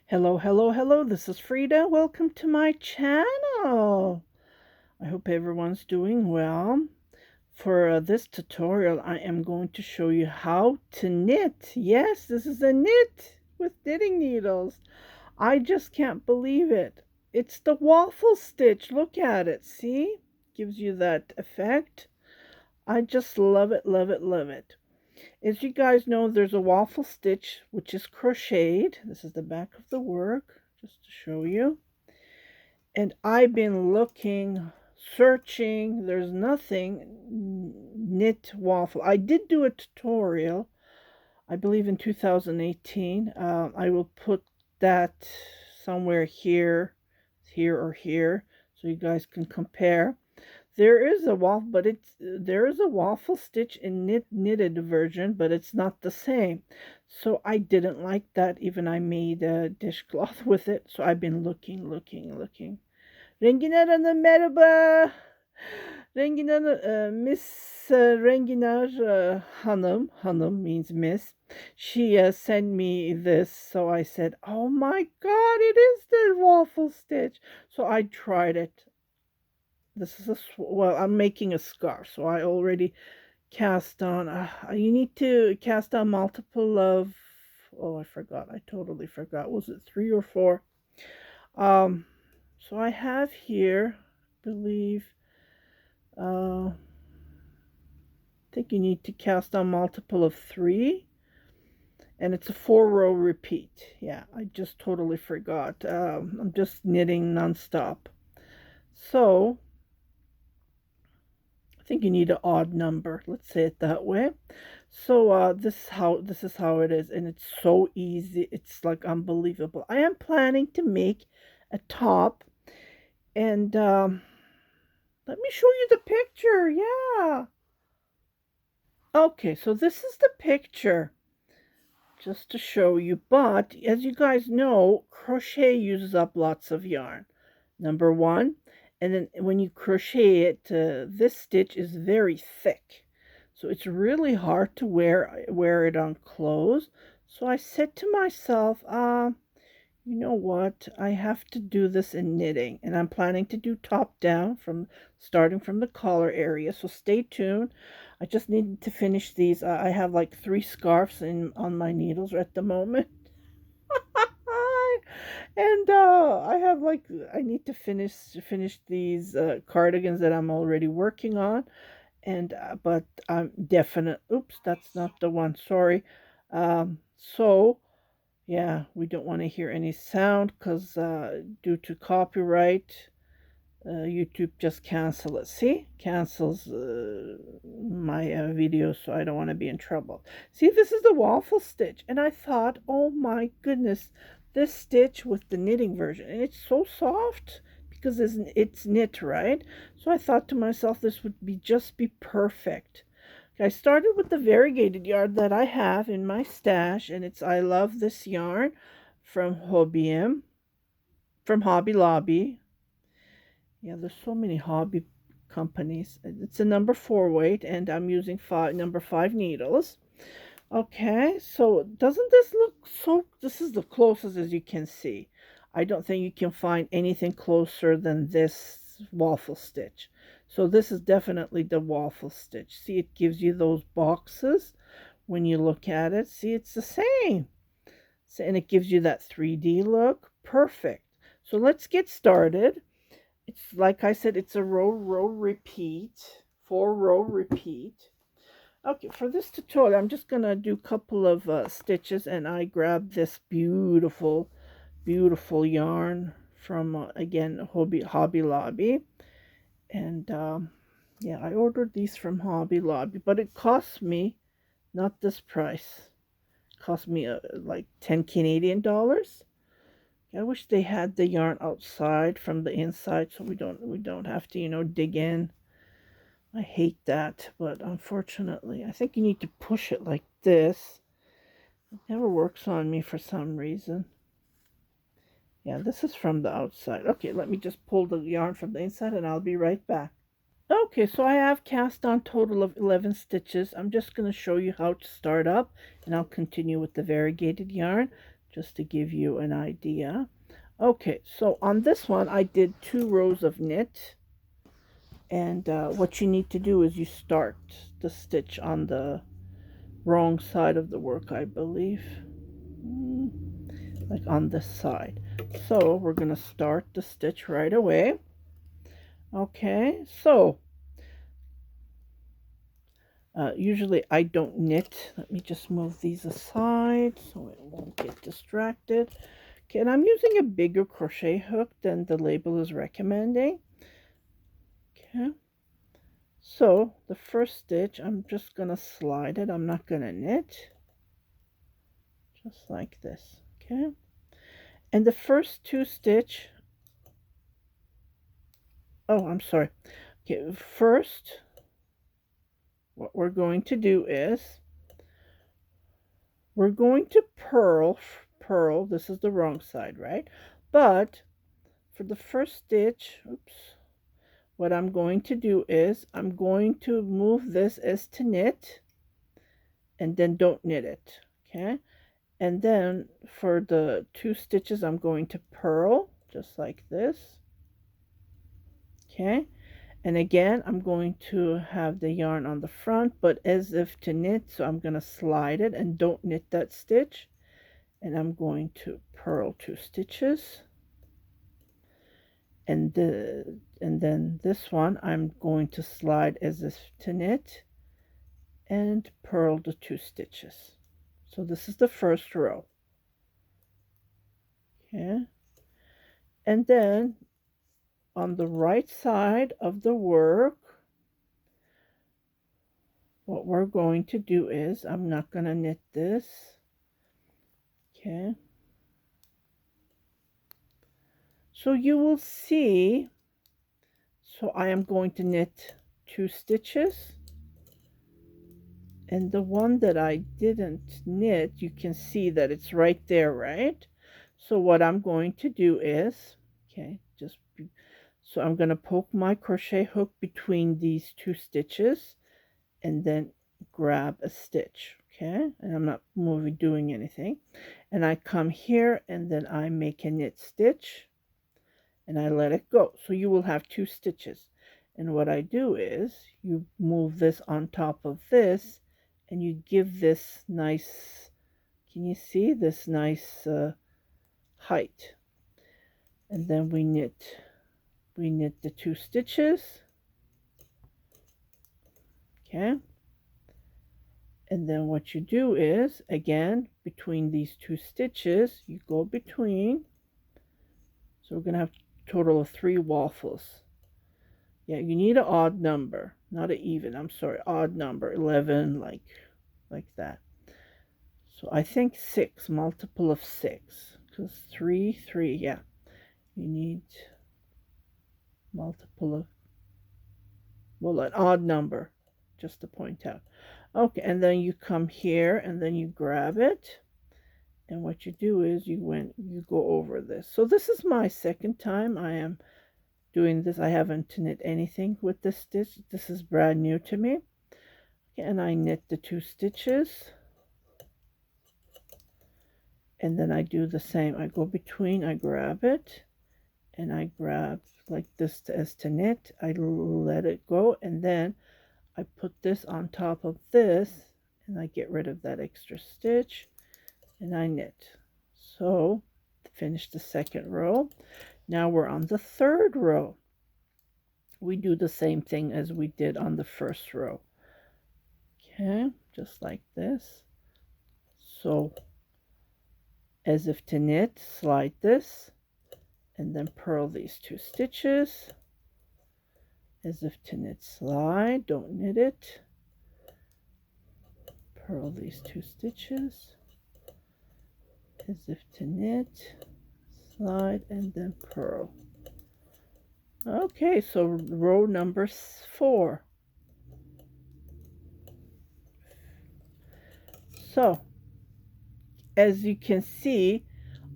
Hello, hello, hello. This is Frida. Welcome to my channel. I hope everyone's doing well. For this tutorial, I am going to show you how to knit. Yes, this is a knit with knitting needles. I just can't believe it. It's the waffle stitch. Look at it. See? Gives you that effect. I just love it, love it, love it. As you guys know, there's a waffle stitch, which is crocheted. This is the back of the work, just to show you. And I've been looking, searching. There's nothing knit waffle. I did do a tutorial, I believe in 2018. I will put that somewhere here, or here, so you guys can compare. There is a waffle, but there is a waffle stitch in knitted version, but it's not the same. So I didn't like that. Even I made a dishcloth with it. So I've been looking. Renginar Hanım merhaba. Miss Renginar Hanım means Miss. She sent me this, so I said, "Oh my God, it is the waffle stitch." So I tried it. This is well, I'm making a scarf, so I already cast on. You need to cast on multiple of. Oh, I forgot. I totally forgot. Was it 3 or 4? So I have here, I believe. I think you need to cast on multiple of 3, and it's a 4-row repeat. Yeah, I just totally forgot. I'm just knitting nonstop. So I think you need an odd number. Let's say it that way. So this is how it is, and it's so easy. It's like unbelievable. I am planning to make a top, and let me show you the picture. Yeah. Okay, so this is the picture, just to show you. But as you guys know, crochet uses up lots of yarn. Number one, and then when you crochet it, this stitch is very thick, so it's really hard to wear it on clothes. So I said to myself, you know what, I have to do this in knitting, and I'm planning to do top down, from starting from the collar area. So stay tuned. I just need to finish these. I have like 3 scarves on my needles at the moment. And I have like, I need to finish these cardigans that I'm already working on. And but I'm definite. Oops, that's not the one. Sorry. So yeah, we don't want to hear any sound, because due to copyright, YouTube just cancel it. See, cancels my video, so I don't want to be in trouble. See, this is the waffle stitch, and I thought, oh my goodness, this stitch with the knitting version, and it's so soft because it's knit, right? So I thought to myself, this would be perfect. I started with the variegated yarn that I have in my stash, and I love this yarn from Hobby Lobby. Yeah, there's so many hobby companies. It's a number 4 weight, and I'm using number 5 needles. Okay, so doesn't this look so? This is the closest as you can see. I don't think you can find anything closer than this waffle stitch. So this is definitely the waffle stitch. See, it gives you those boxes when you look at it. See, it's the same. So, and it gives you that 3D look. Perfect. So let's get started. It's like I said, it's a row repeat, 4-row repeat. Okay, for this tutorial, I'm just going to do a couple of stitches, and I grabbed this beautiful yarn from, again, Hobby Lobby. And, yeah, I ordered these from Hobby Lobby, but it cost me, not this price, it cost me like 10 Canadian dollars. I wish they had the yarn outside from the inside, so we don't have to, dig in. I hate that, but unfortunately, I think you need to push it like this. It never works on me for some reason. Yeah, this is from the outside. Okay, let me just pull the yarn from the inside, and I'll be right back. Okay, so I have cast on total of 11 stitches. I'm just going to show you how to start up, and I'll continue with the variegated yarn. just to give you an idea. Okay, so on this one I did 2 rows of knit, and what you need to do is you start the stitch on the wrong side of the work, I believe. Like on this side. So we're going to start the stitch right away. Okay, so usually I don't knit. Let me just move these aside so it won't get distracted. Okay, and I'm using a bigger crochet hook than the label is recommending. Okay, so the first stitch, I'm just going to slide it. I'm not going to knit. Just like this. Okay, and the first 2 stitch, oh, I'm sorry. Okay, first, what we're going to do is we're going to purl. This is the wrong side, right? But for the first stitch, oops, what I'm going to do is I'm going to move this as to knit, and then don't knit it. Okay, and then for the 2 stitches I'm going to purl just like this. Okay, and again I'm going to have the yarn on the front but as if to knit, so I'm going to slide it and don't knit that stitch, and I'm going to purl 2 stitches, and then this one I'm going to slide as if to knit and purl the 2 stitches. So this is the first row. Okay, and then on the right side of the work, what we're going to do is I'm not going to knit this. Okay, so you will see, so I am going to knit 2 stitches, and the one that I didn't knit, you can see that it's right there, right? So what I'm going to do is, okay, so I'm going to poke my crochet hook between these 2 stitches and then grab a stitch. Okay, and I'm not doing anything, and I come here and then I make a knit stitch and I let it go. So you will have 2 stitches, and what I do is you move this on top of this and you give this nice, can you see this nice height, and then we knit the 2 stitches. Okay, and then what you do is, again, between these 2 stitches you go between, so we're going to have a total of 3 waffles. Yeah, you need an odd number, not an even, I'm sorry, odd number, 11, like that. So I think 6, multiple of 6, because 3, yeah, you need multiple of, well, an odd number, just to point out. Okay, and then you come here and then you grab it, and what you do is you go over this. So this is my second time I am doing this. I haven't knit anything with this stitch. This is brand new to me. Okay, and I knit the 2 stitches, and then I do the same. I go between, I grab it, and I grab like this as to knit. I let it go, and then I put this on top of this, and I get rid of that extra stitch, and I knit. So finish the second row. Now we're on the third row. We do the same thing as we did on the first row. Okay, just like this. So as if to knit, slide this, and then purl these 2 stitches. As if to knit, slide, don't knit it. Purl these 2 stitches. As if to knit, slide, and then purl. Okay, so row number 4. So as you can see,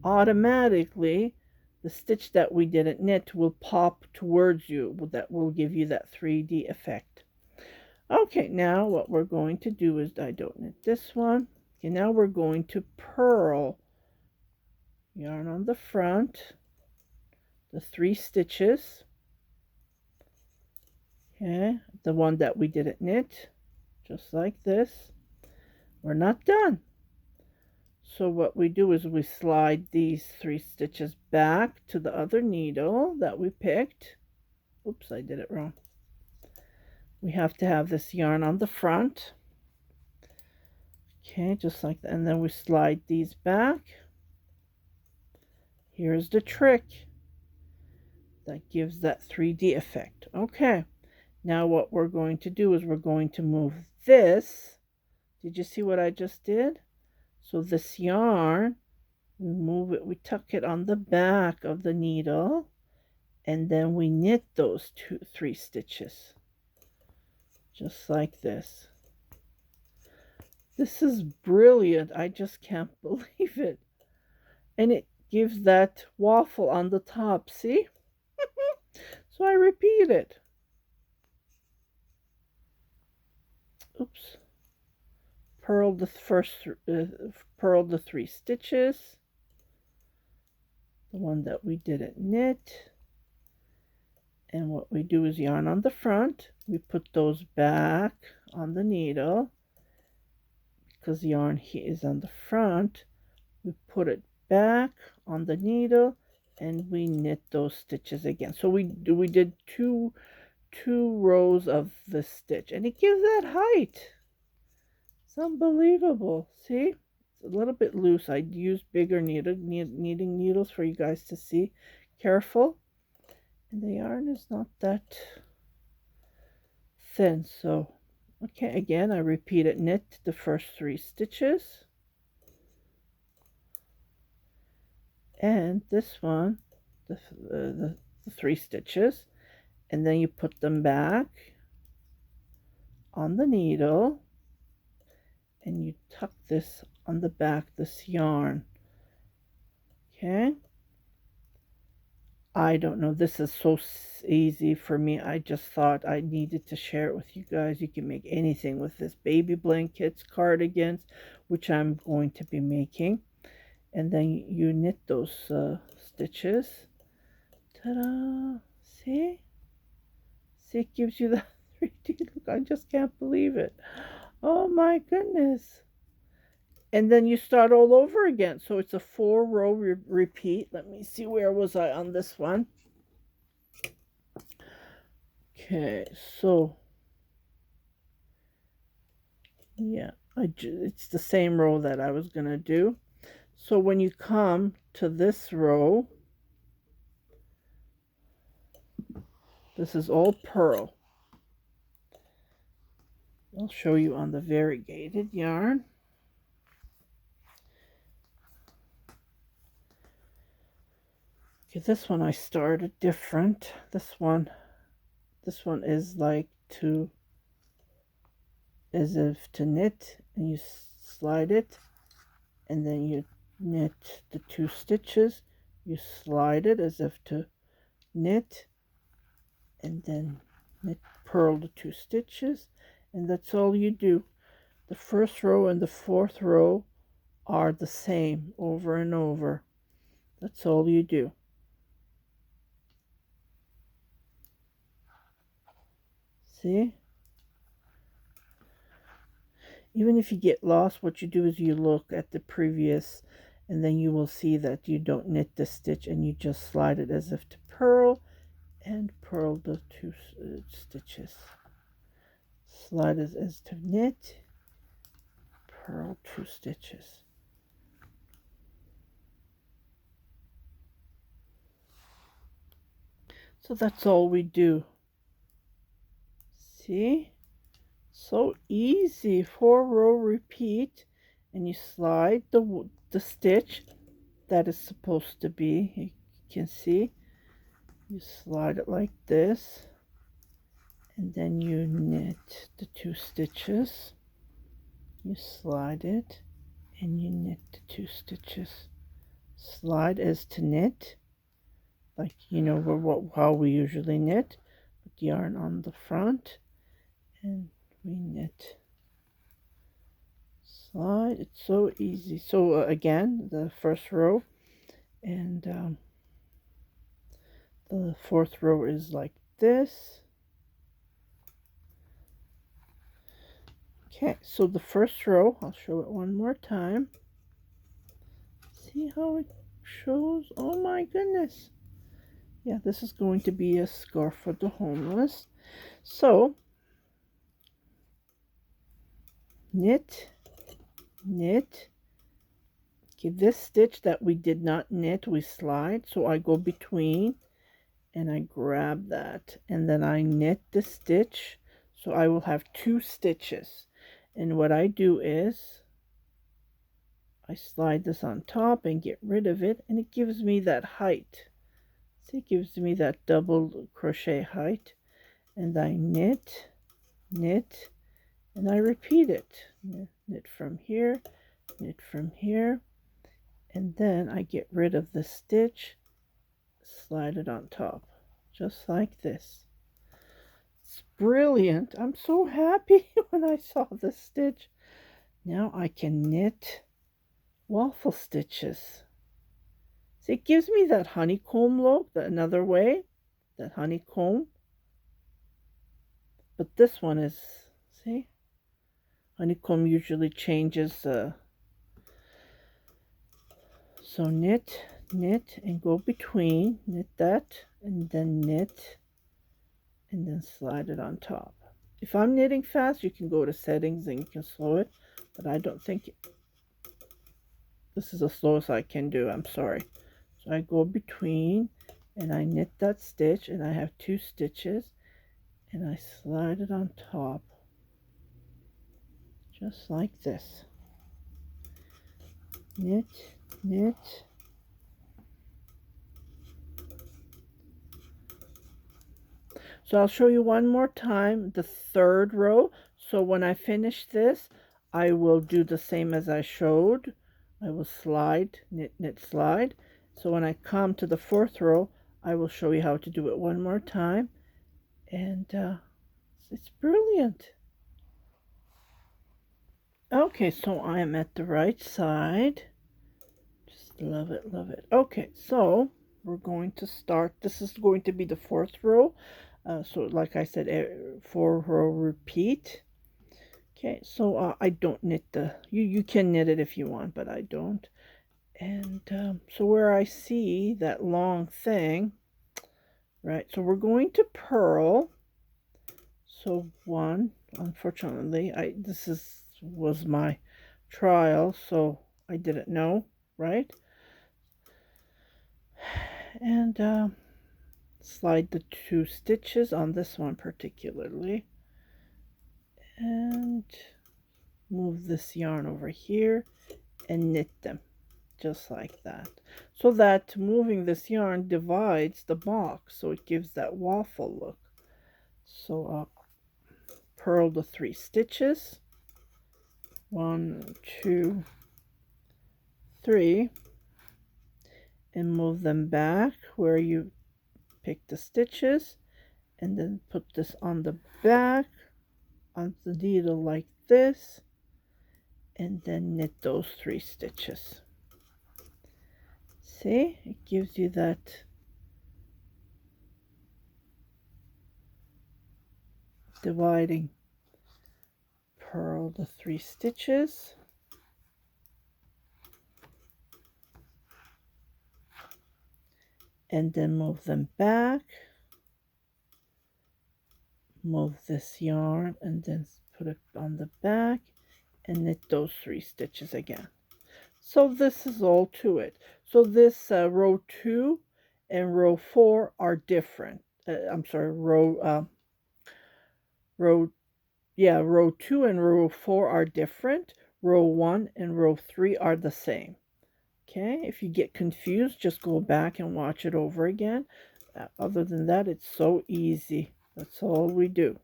automatically the stitch that we didn't knit will pop towards you. That will give you that 3D effect. Okay, now what we're going to do is, I don't knit this one. Okay, now we're going to purl yarn on the front, the 3 stitches, okay, the one that we didn't knit, just like this. We're not done. So what we do is we slide these 3 stitches back to the other needle that we picked. Oops, I did it wrong. We have to have this yarn on the front. Okay, just like that. And then we slide these back. Here's the trick that gives that 3D effect. Okay, now what we're going to do is we're going to move this. Did you see what I just did? So this yarn, we move it, we tuck it on the back of the needle, and then we knit those 3 stitches. Just like this. This is brilliant. I just can't believe it. And it gives that waffle on the top, see? So I repeat it. Oops. Purl the purl the 3 stitches. The one that we didn't knit. And what we do is yarn on the front. We put those back on the needle. Because yarn here is on the front, we put it back on the needle and we knit those stitches again. So we did two rows of the stitch, and it gives that height. It's unbelievable. See, it's a little bit loose. I used bigger knitting needles for you guys to see. Careful, and the yarn is not that thin, so okay, again I repeat it. Knit the first 3 stitches, and this one the 3 stitches, and then you put them back on the needle and you tuck this on the back, this yarn. Okay, I don't know, this is so easy for me. I just thought I needed to share it with you guys. You can make anything with this. Baby blankets, cardigans, which I'm going to be making. And then you knit those stitches. Ta-da! See? See, it gives you the 3D look. I just can't believe it. Oh my goodness. And then you start all over again. So it's a 4-row repeat. Let me see, where was I on this one? Okay, so yeah, it's the same row that I was gonna do. So when you come to this row, this is all purl. I'll show you on the variegated yarn. Okay, this one I started different. This one is like as if to knit, and you slide it, and then you knit the 2 stitches, you slide it as if to knit, and then knit, purl the 2 stitches, and that's all you do. The first row and the 4th row are the same over and over. That's all you do. See? Even if you get lost, what you do is you look at the previous, and then you will see that you don't knit the stitch, and you just slide it as if to purl, and purl the 2 stitches. Slide it as to knit, purl 2 stitches. So that's all we do. See? So easy. 4-row repeat, and you slide the stitch that is supposed to be. You can see. You slide it like this, and then you knit the 2 stitches. You slide it, and you knit the 2 stitches. Slide as to knit, like you know how we usually knit. Put the yarn on the front, and we knit. Slide. It's so easy. So again, the first row, And the fourth row is like this. Okay, so the first row, I'll show it one more time. See how it shows? Oh my goodness. Yeah, this is going to be a scarf for the homeless. So, knit, knit. Okay, this stitch that we did not knit, we slide. So I go between and I grab that. And then I knit the stitch. So I will have 2 stitches. And what I do is I slide this on top and get rid of it. And it gives me that height. See, it gives me that double crochet height. And I knit, knit, and I repeat it. Knit from here, knit from here, and then I get rid of the stitch, slide it on top, just like this. It's brilliant. I'm so happy when I saw this stitch. Now I can knit waffle stitches. See, it gives me that honeycomb look, another way, that honeycomb. But this one is, see, honeycomb usually changes. So knit, knit, and go between, knit that, and then knit, and then slide it on top. If I'm knitting fast, you can go to settings and you can slow it, but I don't think this is the slowest I can do. I'm sorry. So I go between, and I knit that stitch, and I have 2 stitches, and I slide it on top, just like this. Knit, knit, so I'll show you one more time the 3rd row. So when I finish this, I will do the same as I showed. I will slide, knit, knit, slide. So when I come to the 4th row, I will show you how to do it one more time. And it's brilliant. Okay, so I am at the right side. Just love it, love it. Okay, so we're going to start. This is going to be the 4th row. So like I said, 4-row repeat. Okay, so I don't knit you can knit it if you want, but I don't. And so where I see that long thing, right, so we're going to purl. So one, unfortunately, was my trial, so I didn't know, right? And slide the 2 stitches on this one particularly, and move this yarn over here and knit them just like that, so that moving this yarn divides the box, so it gives that waffle look. So I'll purl the 3 stitches, 1, 2, 3, and move them back where you pick the stitches, and then put this on the back on the needle like this, and then knit those 3 stitches. See, it gives you that dividing. Purl the 3 stitches, and then move them back, move this yarn, and then put it on the back and knit those 3 stitches again. So this is all to it. So this row 2 and row 4 are different. I'm sorry, row 2 and row 4 are different. Row 1 and row 3 are the same. Okay, if you get confused, just go back and watch it over again. Other than that, it's so easy. That's all we do.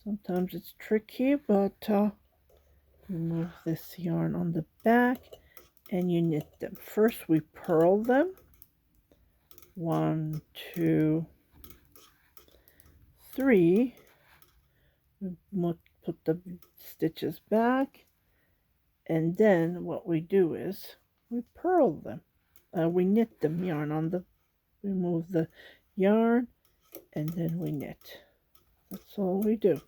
Sometimes it's tricky, but you move this yarn on the back and you knit them. First, we purl them. 1, 2, 3. We put the stitches back, and then what we do is we purl them. We knit them, yarn on the, remove the yarn, and then we knit. That's all we do.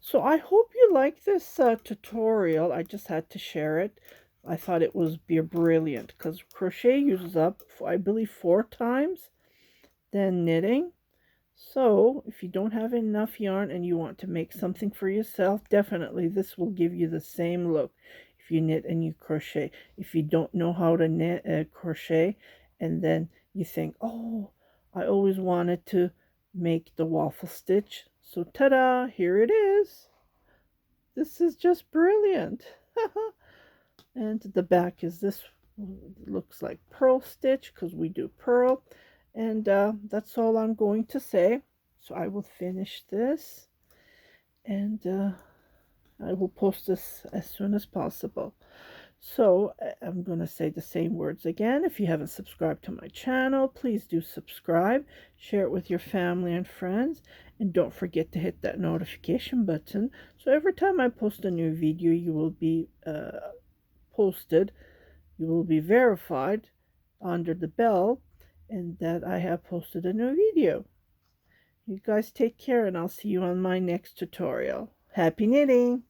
So I hope you like this tutorial. I just had to share it. I thought it was brilliant because crochet uses up, I believe, 4 times than knitting. So if you don't have enough yarn and you want to make something for yourself, definitely this will give you the same look if you knit and you crochet. If you don't know how to knit crochet, and then you think, oh, I always wanted to make the waffle stitch, so ta-da, here it is. This is just brilliant. And the back is this, looks like pearl stitch because we do pearl. And that's all I'm going to say. So I will finish this, and I will post this as soon as possible. So I'm going to say the same words again. If you haven't subscribed to my channel, please do subscribe. Share it with your family and friends. And don't forget to hit that notification button. So every time I post a new video, you will be posted. You will be verified under the bell, and that I have posted a new video. You guys take care, and I'll see you on my next tutorial. Happy knitting!